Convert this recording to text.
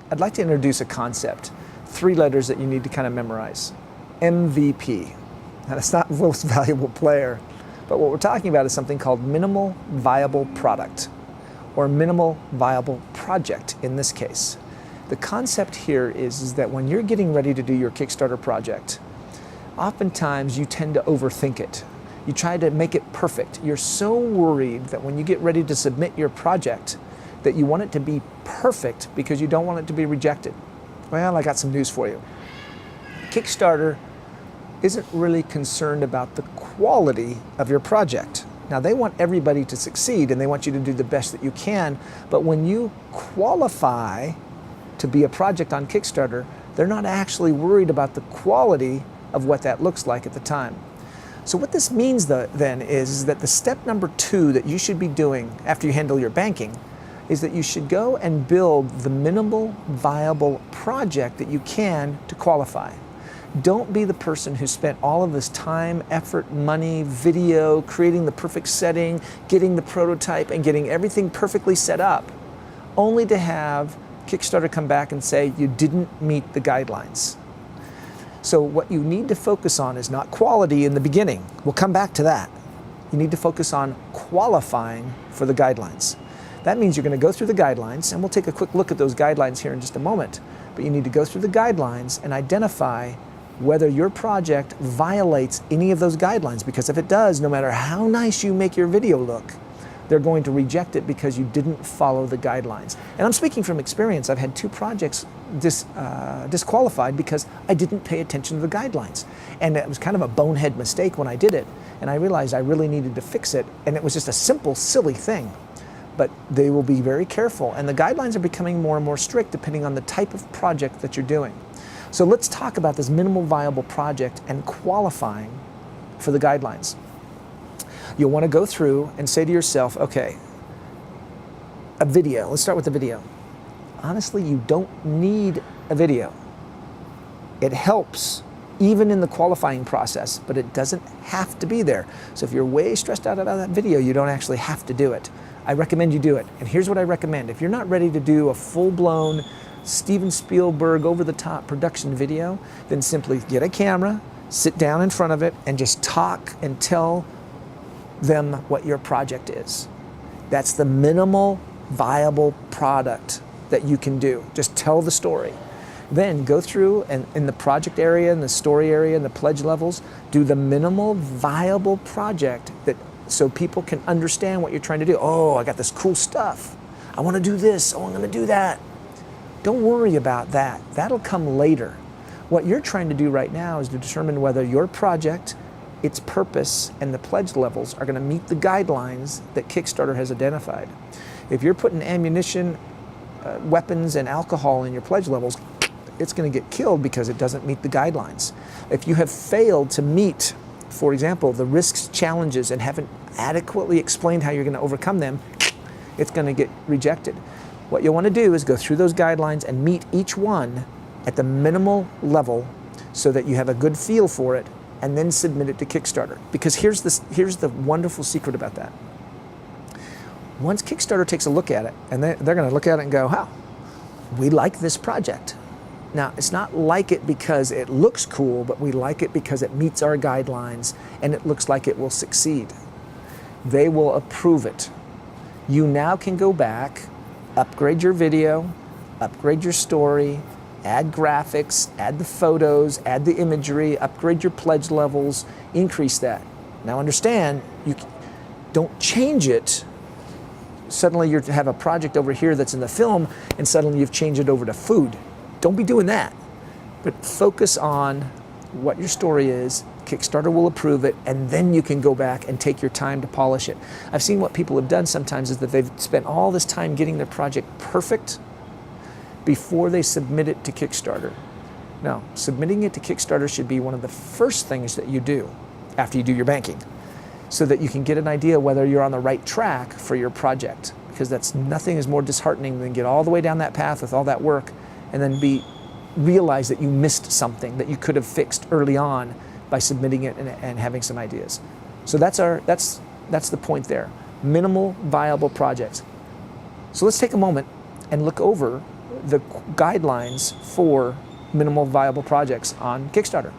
I'd like to introduce a concept, 3 letters that you need to kind of memorize. MVP. Now, that's not most valuable player, but what we're talking about is something called minimal viable product, or minimal viable project in this case. The concept here is that when you're getting ready to do your Kickstarter project, oftentimes you tend to overthink it. You try to make it perfect. You're so worried that when you get ready to submit your project, that you want it to be perfect because you don't want it to be rejected. Well, I got some news for you. Kickstarter isn't really concerned about the quality of your project. Now, they want everybody to succeed and they want you to do the best that you can, but when you qualify to be a project on Kickstarter, they're not actually worried about the quality of what that looks like at the time. So what this means then is that the step number 2 that you should be doing after you handle your banking is that you should go and build the minimal viable project that you can to qualify. Don't be the person who spent all of this time, effort, money, video, creating the perfect setting, getting the prototype, and getting everything perfectly set up, only to have Kickstarter come back and say you didn't meet the guidelines. So what you need to focus on is not quality in the beginning. We'll come back to that. You need to focus on qualifying for the guidelines. That means you're going to go through the guidelines, and we'll take a quick look at those guidelines here in just a moment. But you need to go through the guidelines and identify whether your project violates any of those guidelines, because if it does, no matter how nice you make your video look, they're going to reject it because you didn't follow the guidelines. And I'm speaking from experience. I've had 2 projects disqualified because I didn't pay attention to the guidelines. And it was kind of a bonehead mistake when I did it. And I realized I really needed to fix it. And it was just a simple, silly thing. But they will be very careful. And the guidelines are becoming more and more strict depending on the type of project that you're doing. So let's talk about this minimal viable project and qualifying for the guidelines. You'll want to go through and say to yourself, okay, a video. Let's start with the video. Honestly, you don't need a video. It helps even in the qualifying process, but it doesn't have to be there. So if you're way stressed out about that video, you don't actually have to do it. I recommend you do it. And here's what I recommend. If you're not ready to do a full-blown Steven Spielberg over-the-top production video, then simply get a camera, sit down in front of it, and just talk and tell them what your project is. That's the minimal viable product that you can do. Just tell the story. Then go through and in the project area, and the story area, and the pledge levels, do the minimal viable project that so people can understand what you're trying to do. Oh, I got this cool stuff. I want to do this. Oh, I'm going to do that. Don't worry about that. That'll come later. What you're trying to do right now is to determine whether your project, its purpose, and the pledge levels are going to meet the guidelines that Kickstarter has identified. If you're putting ammunition, weapons, and alcohol in your pledge levels, it's going to get killed because it doesn't meet the guidelines. If you have failed to meet, for example, the risks, challenges, and haven't adequately explained how you're going to overcome them, it's going to get rejected. What you'll want to do is go through those guidelines and meet each one at the minimal level so that you have a good feel for it, and then submit it to Kickstarter. Because here's the wonderful secret about that. Once Kickstarter takes a look at it, and they're going to look at it and go, "Wow, we like this project." Now, it's not like it because it looks cool, but we like it because it meets our guidelines and it looks like it will succeed. They will approve it. You now can go back, upgrade your video, upgrade your story, add graphics, add the photos, add the imagery, upgrade your pledge levels, increase that. Now understand, you don't change it. Suddenly you have a project over here that's in the film and suddenly you've changed it over to food. Don't be doing that. But focus on what your story is. Kickstarter will approve it, and then you can go back and take your time to polish it. I've seen what people have done sometimes is that they've spent all this time getting their project perfect before they submit it to Kickstarter. Now, submitting it to Kickstarter should be one of the first things that you do after you do your banking, so that you can get an idea whether you're on the right track for your project, because nothing is more disheartening than get all the way down that path with all that work and then realize that you missed something that you could have fixed early on by submitting it and having some ideas. So that's the point there. Minimal viable projects. So let's take a moment and look over the guidelines for minimal viable projects on Kickstarter.